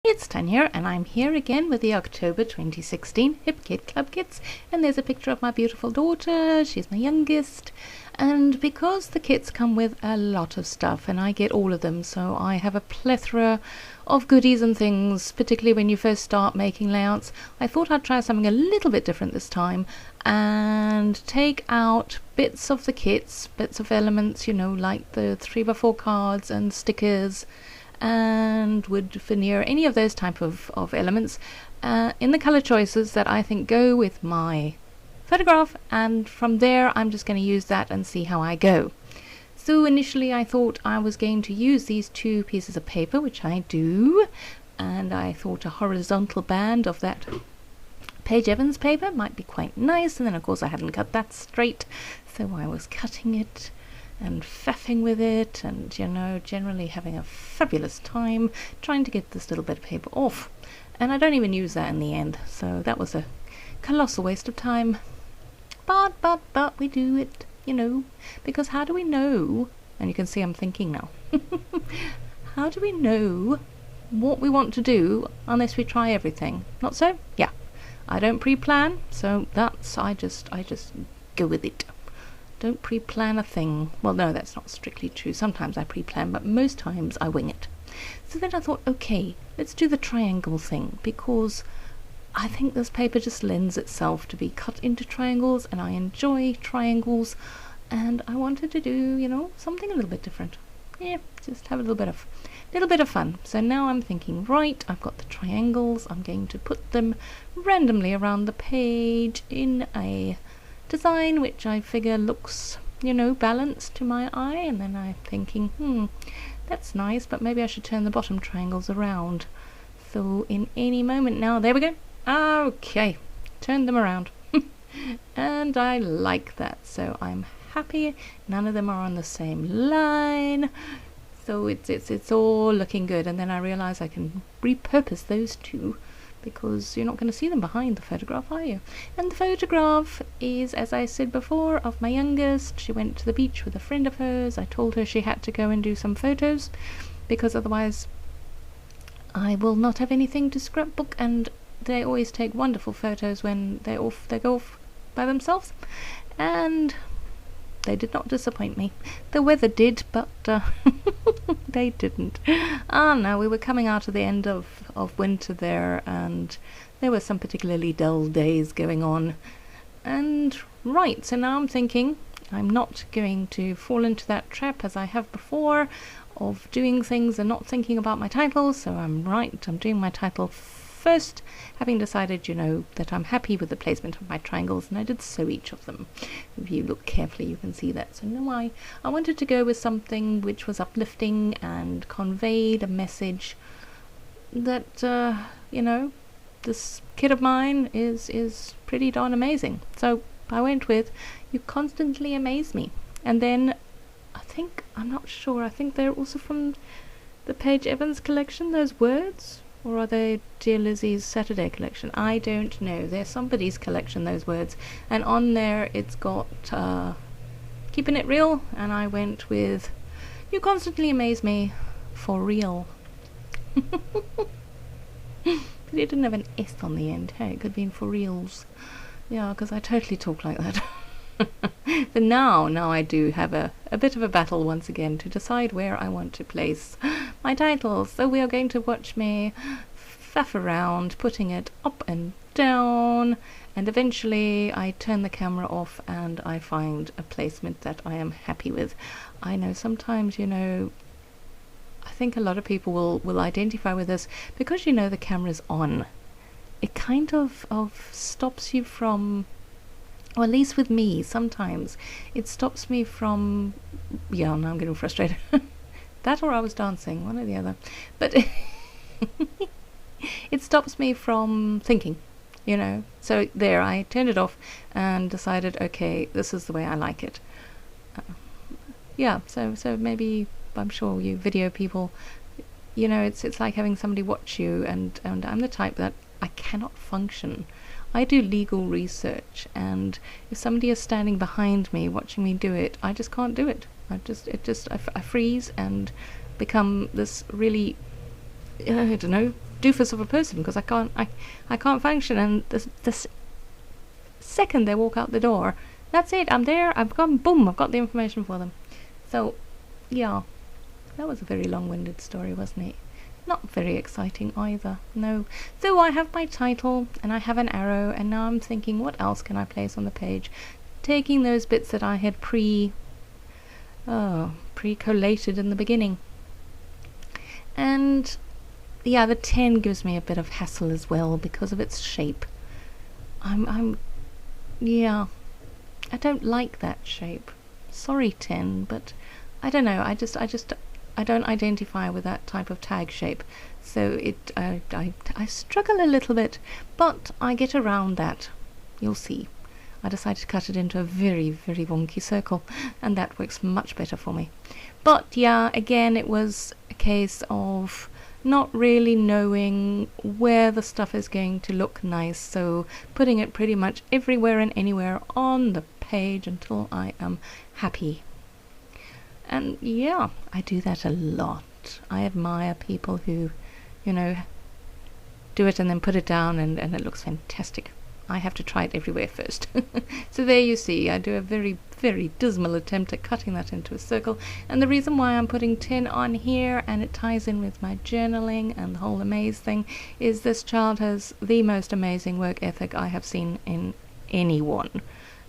It's Tanya, and I'm here again with the October 2016 Hip Kit Club Kits, and there's a picture of my beautiful daughter. She's my youngest, and because the kits come with a lot of stuff, and I get all of them, so I have a plethora of goodies and things, particularly when you first start making layouts. I thought I'd try something a little bit different this time and take out bits of the kits, bits of elements, like the 3x4 cards and stickers and wood veneer, any of those type of elements in the color choices that I think go with my photograph, and from there I'm just going to use that and see how I go. So initially I thought I was going to use these two pieces of paper, which I do, and I thought a horizontal band of that Paige Evans paper might be quite nice, and then of course I hadn't cut that straight, so I was cutting it and faffing with it and generally having a fabulous time trying to get this little bit of paper off, and I don't even use that in the end, so that was a colossal waste of time, but we do it, because how do we know, and you can see I'm thinking now, how do we know what we want to do unless we try everything? Not so? Yeah, I don't pre-plan, so that's I just go with it. Don't pre-plan a thing. Well, no, that's not strictly true. Sometimes I pre-plan, but most times I wing it. So then I thought, okay, let's do the triangle thing, because I think this paper just lends itself to be cut into triangles, and I enjoy triangles, and I wanted to do, something a little bit different. Yeah, just have a little bit of fun. So now I'm thinking, right, I've got the triangles. I'm going to put them randomly around the page in a design which I figure looks, balanced to my eye, and then I'm thinking, that's nice, but maybe I should turn the bottom triangles around. So in any moment now, there we go. Okay, turn them around. And I like that, so I'm happy. None of them are on the same line, so it's all looking good. And then I realize I can repurpose those two, because you're not going to see them behind the photograph, are you? And the photograph is, as I said before, of my youngest. She went to the beach with a friend of hers. I told her she had to go and do some photos, because otherwise I will not have anything to scrapbook, and they always take wonderful photos when they go off by themselves, and they did not disappoint me. The weather did, but they didn't. No, we were coming out of the end of winter there, and there were some particularly dull days going on. And right, so now I'm thinking I'm not going to fall into that trap as I have before of doing things and not thinking about my title. So I'm doing my title first, having decided, that I'm happy with the placement of my triangles, and I did sew each of them. If you look carefully, you can see that. So now I wanted to go with something which was uplifting and conveyed a message that, this kit of mine is pretty darn amazing. So I went with "You Constantly Amaze Me," and then I think they're also from the Paige Evans collection, those words. Or are they Dear Lizzie's Saturday collection? I don't know. They're somebody's collection, those words. And on there it's got Keeping It Real, and I went with "You Constantly Amaze Me for Real." But it didn't have an S on the end. Hey, it could have been for reals. Yeah, because I totally talk like that. But now I do have a bit of a battle once again to decide where I want to place my titles. So we are going to watch me faff around, putting it up and down, and eventually I turn the camera off and I find a placement that I am happy with. I know sometimes, I think a lot of people will identify with this, because the camera's on. It kind of stops you from, or at least with me, sometimes it stops me from, now I'm getting frustrated. That or I was dancing, one or the other. But it stops me from thinking, So there, I turned it off and decided, okay, this is the way I like it. So maybe, I'm sure you video people, it's like having somebody watch you, and I'm the type that I cannot function. I do legal research, and if somebody is standing behind me watching me do it, I just can't do it. I freeze and become this really I don't know, doofus of a person because I can't function, and the second they walk out the door, that's it, I'm there, I've got the information for them. So yeah, that was a very long-winded story, wasn't it? Not very exciting either, no. So I have my title and I have an arrow, and now I'm thinking, what else can I place on the page? Taking those bits that I had pre-collated in the beginning. And yeah, the 10 gives me a bit of hassle as well because of its shape. Yeah, I don't like that shape. Sorry, 10, but I don't know, I don't identify with that type of tag shape, so I struggle a little bit, but I get around that. You'll see. I decided to cut it into a very, very wonky circle, and that works much better for me. But yeah, again, it was a case of not really knowing where the stuff is going to look nice, so putting it pretty much everywhere and anywhere on the page until I am happy. And yeah, I do that a lot. I admire people who, you know, do it and then put it down and it looks fantastic. I have to try it everywhere first. So there you see, I do a very, very dismal attempt at cutting that into a circle. And the reason why I'm putting 10 on here, and it ties in with my journaling and the whole amaze thing, is this child has the most amazing work ethic I have seen in anyone.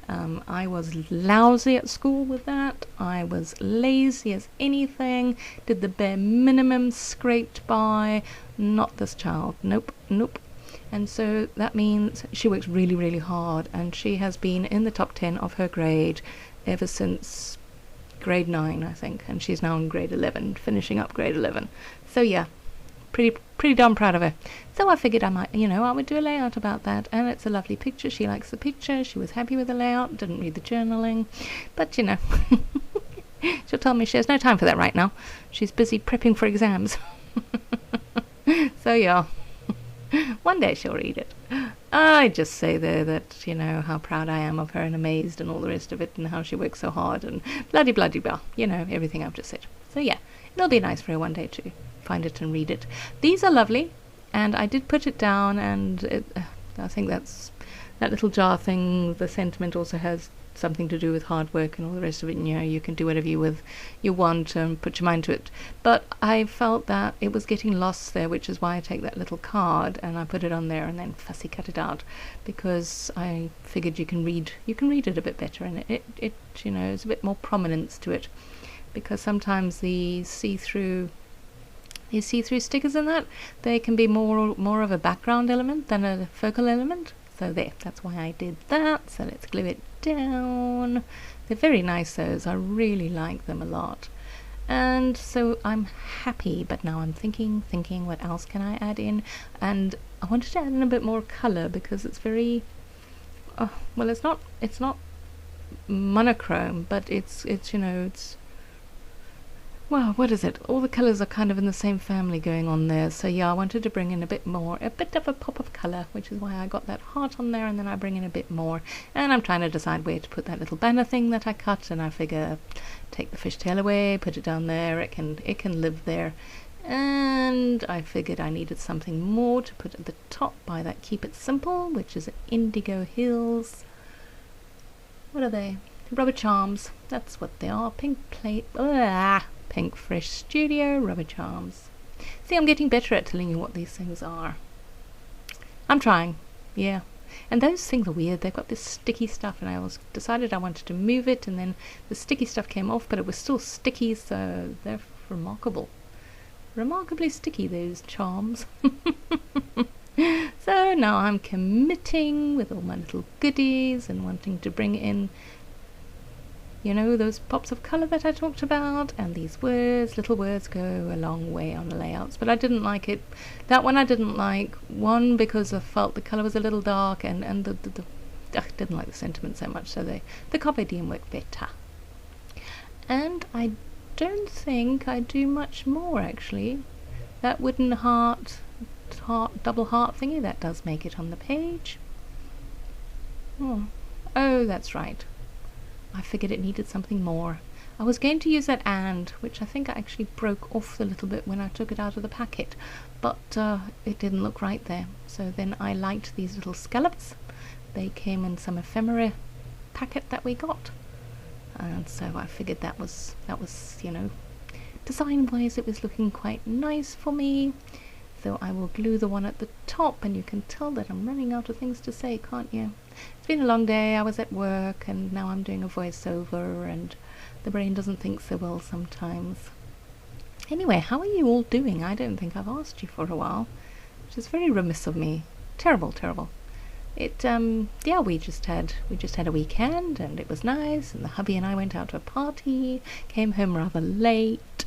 I was lousy at school with that. I was lazy as anything, did the bare minimum, scraped by. Not this child. Nope. And so that means she works really, really hard, and she has been in the top 10 of her grade ever since grade 9, I think, and she's now in grade 11, finishing up grade 11. So yeah, pretty darn proud of her. So I figured I might, I would do a layout about that, and it's a lovely picture. She likes the picture, she was happy with the layout, didn't read the journaling, but she'll tell me she has no time for that right now. She's busy prepping for exams. So yeah, one day she'll read it. I just say there that, how proud I am of her and amazed and all the rest of it, and how she works so hard and bloody blah, everything I've just said. So yeah, it'll be nice for her one day to find it and read it. These are lovely, and I did put it down, and I think that little jar thing, the sentiment also has something to do with hard work and all the rest of it, and you can do whatever you want and put your mind to it. But I felt that it was getting lost there, which is why I take that little card and I put it on there and then fussy cut it out, because I figured you can read it a bit better, and it is a bit more prominence to it, because sometimes the see-through stickers in that, they can be more of a background element than a focal element. So that's why I did that. So let's glue it down. They're very nice, those. I really like them a lot. And so I'm happy, but now I'm thinking what else can I add in? And I wanted to add in a bit more color, because it's very it's not monochrome, but it's well, what is it? All the colours are kind of in the same family going on there. So yeah, I wanted to bring in a bit of a pop of colour, which is why I got that heart on there, and then I bring in a bit more. And I'm trying to decide where to put that little banner thing that I cut, and I figure take the fishtail away, put it down there, it can live there. And I figured I needed something more to put at the top by that Keep It Simple, which is Indigo Hills. What are they? Rubber charms. That's what they are. Pink plate. Pink Fresh Studio rubber charms. See, I'm getting better at telling you what these things are. I'm trying, yeah. And those things are weird. They've got this sticky stuff, and I decided I wanted to move it, and then the sticky stuff came off, but it was still sticky, so they're remarkably sticky, those charms. So now I'm committing with all my little goodies and wanting to bring in those pops of colour that I talked about, and these little words go a long way on the layouts. But I didn't like it. That one I didn't like. One, because I felt the colour was a little dark, and I didn't like the sentiment so much, so the carpe diem worked better. And I don't think I do much more, actually. That wooden double heart thingy, that does make it on the page. Oh, that's right. I figured it needed something more. I was going to use that and, which I think I actually broke off the little bit when I took it out of the packet, but it didn't look right there. So then I liked these little scallops. They came in some ephemera packet that we got, and so I figured that was you know, design wise it was looking quite nice for me. So I will glue the one at the top, and you can tell that I'm running out of things to say, can't you? It's been a long day. I was at work and now I'm doing a voiceover, and the brain doesn't think so well sometimes. Anyway, how are you all doing? I don't think I've asked you for a while, which is very remiss of me. Terrible. Yeah, we just had a weekend and it was nice, and the hubby and I went out to a party, came home rather late.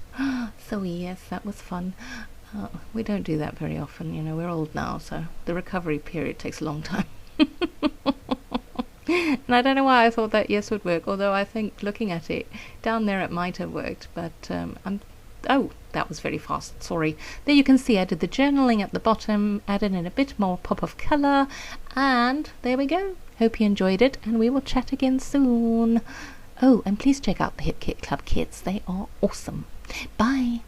So yes, that was fun. We don't do that very often, you know, we're old now, so the recovery period takes a long time. And I don't know why I thought that yes would work, although I think looking at it, down there it might have worked, but oh, that was very fast, sorry. There you can see I did the journaling at the bottom, added in a bit more pop of colour, and there we go. Hope you enjoyed it, and we will chat again soon. Oh, and please check out the Hip Kit Club kits, they are awesome. Bye!